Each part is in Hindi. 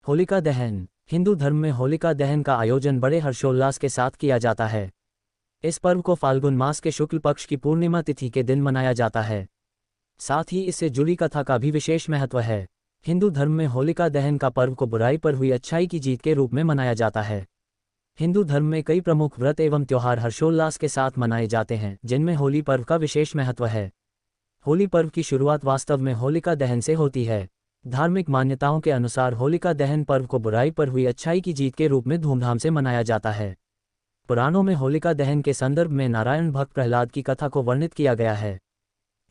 होलिका दहन। हिंदू धर्म में होलिका दहन का आयोजन बड़े हर्षोल्लास के साथ किया जाता है। इस पर्व को फाल्गुन मास के शुक्ल पक्ष की पूर्णिमा तिथि के दिन मनाया जाता है। साथ ही इससे जुड़ी कथा का भी विशेष महत्व है। हिंदू धर्म में होलिका दहन का पर्व को बुराई पर हुई अच्छाई की जीत के रूप में मनाया जाता है। हिंदू धर्म में कई प्रमुख व्रत एवं त्योहार हर्षोल्लास के साथ मनाए जाते हैं, जिनमें होली पर्व का विशेष महत्व है। होली पर्व की शुरुआत वास्तव में होलिका दहन से होती है। धार्मिक मान्यताओं के अनुसार होलिका दहन पर्व को बुराई पर हुई अच्छाई की जीत के रूप में धूमधाम से मनाया जाता है। पुराणों में होलिका दहन के संदर्भ में नारायण भक्त प्रहलाद की कथा को वर्णित किया गया है,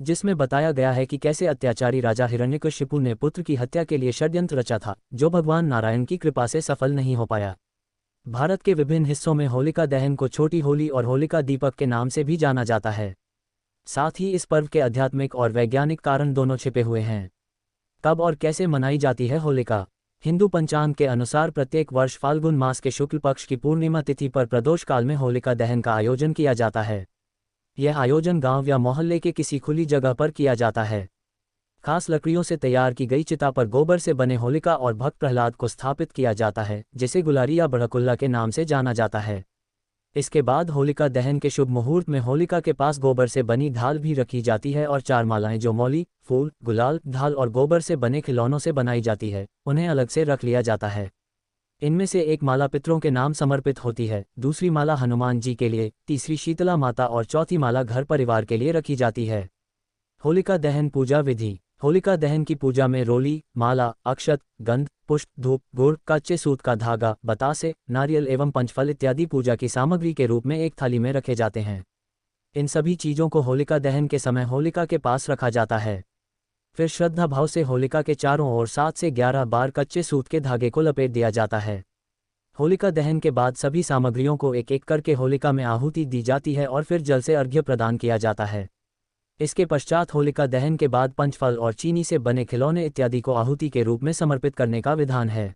जिसमें बताया गया है कि कैसे अत्याचारी राजा हिरण्यकशिपु ने पुत्र की हत्या के लिए षड्यंत्र रचा था, जो भगवान नारायण की कृपा से सफल नहीं हो पाया। भारत के विभिन्न हिस्सों में होलिका दहन को छोटी होली और होलिका दीपक के नाम से भी जाना जाता है। साथ ही इस पर्व के आध्यात्मिक और वैज्ञानिक कारण दोनों छिपे हुए हैं। कब और कैसे मनाई जाती है होलिका? हिंदू पंचांग के अनुसार प्रत्येक वर्ष फाल्गुन मास के शुक्ल पक्ष की पूर्णिमा तिथि पर प्रदोष काल में होलिका दहन का आयोजन किया जाता है। यह आयोजन गांव या मोहल्ले के किसी खुली जगह पर किया जाता है। खास लकड़ियों से तैयार की गई चिता पर गोबर से बने होलिका और भक्त प्रहलाद को स्थापित किया जाता है, जिसे गुलारी या बड़कुल्ला के नाम से जाना जाता है। इसके बाद होलिका दहन के शुभ मुहूर्त में होलिका के पास गोबर से बनी ढाल भी रखी जाती है और 4 मालाएं जो मौली, फूल, गुलाल, ढाल और गोबर से बने खिलौनों से बनाई जाती है, उन्हें अलग से रख लिया जाता है। इनमें से एक माला पितरों के नाम समर्पित होती है, दूसरी माला हनुमान जी के लिए, तीसरी शीतला माता और चौथी माला घर परिवार के लिए रखी जाती है। होलिका दहन पूजा विधि। होलिका दहन की पूजा में रोली, माला, अक्षत, गंध, पुष्प, धूप, गुड़, कच्चे सूत का धागा, बतासे, नारियल एवं पंचफल इत्यादि पूजा की सामग्री के रूप में एक थाली में रखे जाते हैं। इन सभी चीज़ों को होलिका दहन के समय होलिका के पास रखा जाता है। फिर श्रद्धा भाव से होलिका के चारों ओर 7 से 11 बार कच्चे सूत के धागे को लपेट दिया जाता है। होलिका दहन के बाद सभी सामग्रियों को एक एक करके होलिका में आहुति दी जाती है और फिर जल से अर्घ्य प्रदान किया जाता है। इसके पश्चात होलिका दहन के बाद पंचफल और चीनी से बने खिलौने इत्यादि को आहुति के रूप में समर्पित करने का विधान है।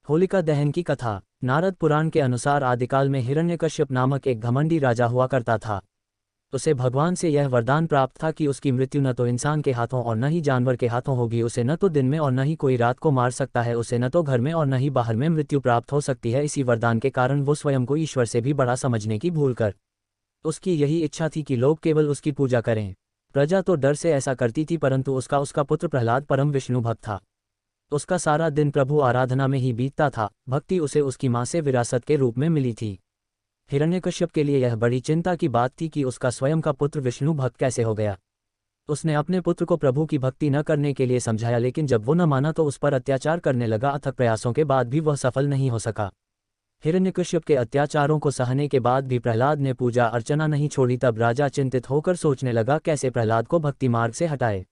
होलिका दहन की कथा। नारद पुराण के अनुसार आदिकाल में हिरण्यकश्यप नामक एक घमंडी राजा हुआ करता था। उसे भगवान से यह वरदान प्राप्त था कि उसकी मृत्यु न तो इंसान के हाथों और न ही जानवर के हाथों होगी। उसे न तो दिन में और न ही कोई रात को मार सकता है। उसे न तो घर में और न ही बाहर में मृत्यु प्राप्त हो सकती है। इसी वरदान के कारण वो स्वयं को ईश्वर से भी बड़ा समझने की भूल कर उसकी यही इच्छा थी कि लोग केवल उसकी पूजा करें। प्रजा तो डर से ऐसा करती थी, परंतु उसका पुत्र प्रहलाद परम विष्णु भक्त था। उसका सारा दिन प्रभु आराधना में ही बीतता था। भक्ति उसे उसकी मां से विरासत के रूप में मिली थी। हिरण्यकश्यप के लिए यह बड़ी चिंता की बात थी कि उसका स्वयं का पुत्र विष्णु भक्त कैसे हो गया। उसने अपने पुत्र को प्रभु की भक्ति न करने के लिए समझाया, लेकिन जब वो न माना तो उस पर अत्याचार करने लगा। अथक प्रयासों के बाद भी वह सफल नहीं हो सका। हिरण्यकश्यप के अत्याचारों को सहने के बाद भी प्रहलाद ने पूजा अर्चना नहीं छोड़ी। तब राजा चिंतित होकर सोचने लगा कैसे प्रहलाद को भक्ति मार्ग से हटाए।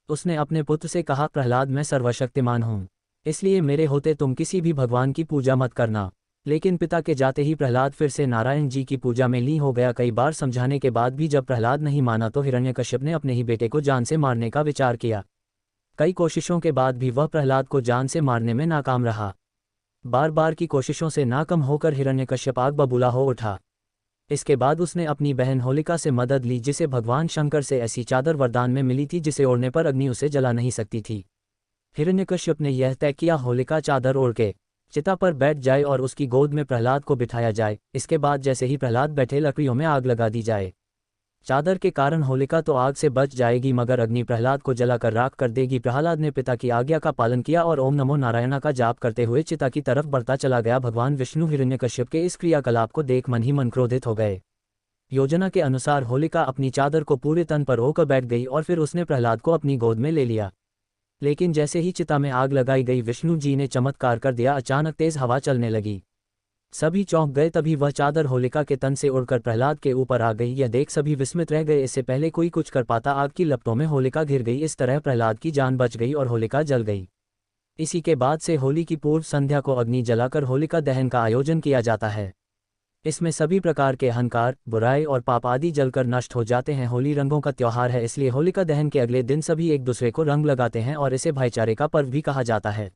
उसने अपने पुत्र से कहा, प्रहलाद, मैं सर्वशक्तिमान हूँ, इसलिए मेरे होते तुम किसी भी भगवान की पूजा मत करना। लेकिन पिता के जाते ही प्रहलाद फिर से नारायण जी की पूजा में लीन हो गया। कई बार समझाने के बाद भी जब प्रहलाद नहीं माना तो हिरण्यकश्यप ने अपने ही बेटे को जान से मारने का विचार किया। कई कोशिशों के बाद भी वह प्रहलाद को जान से मारने में नाकाम रहा। बार बार की कोशिशों से नाकाम होकर हिरण्यकश्यप आग बबूला हो उठा। इसके बाद उसने अपनी बहन होलिका से मदद ली, जिसे भगवान शंकर से ऐसी चादर वरदान में मिली थी जिसे ओढ़ने पर अग्नि उसे जला नहीं सकती थी। हिरण्यकश्यप ने यह तय किया, होलिका चादर ओढ़ के चिता पर बैठ जाए और उसकी गोद में प्रहलाद को बिठाया जाए। इसके बाद जैसे ही प्रहलाद बैठे लकड़ियों में आग लगा दी जाए। चादर के कारण होलिका तो आग से बच जाएगी, मगर अग्नि प्रहलाद को जलाकर राख कर देगी। प्रहलाद ने पिता की आज्ञा का पालन किया और ओम नमो नारायणा का जाप करते हुए चिता की तरफ बढ़ता चला गया। भगवान विष्णु हिरण्यकश्यप के इस क्रियाकलाप को देख मन ही मन क्रोधित हो गए। योजना के अनुसार होलिका अपनी चादर को पूरे तन पर होकर बैठ गई और फिर उसने प्रहलाद को अपनी गोद में ले लिया। लेकिन जैसे ही चिता में आग लगाई गई, विष्णु जी ने चमत्कार कर दिया। अचानक तेज हवा चलने लगी। सभी चौंक गए। तभी वह चादर होलिका के तन से उड़कर प्रहलाद के ऊपर आ गई। यह देख सभी विस्मित रह गए। इससे पहले कोई कुछ कर पाता, आग की लपटों में होलिका घिर गई। इस तरह प्रहलाद की जान बच गई और होलिका जल गई। इसी के बाद से होली की पूर्व संध्या को अग्नि जलाकर होलिका दहन का आयोजन किया जाता है। इसमें सभी प्रकार के अहंकार, बुराई और पाप आदि जलकर नष्ट हो जाते हैं। होली रंगों का त्योहार है, इसलिए होलिका दहन के अगले दिन सभी एक दूसरे को रंग लगाते हैं और इसे भाईचारे का पर्व भी कहा जाता है।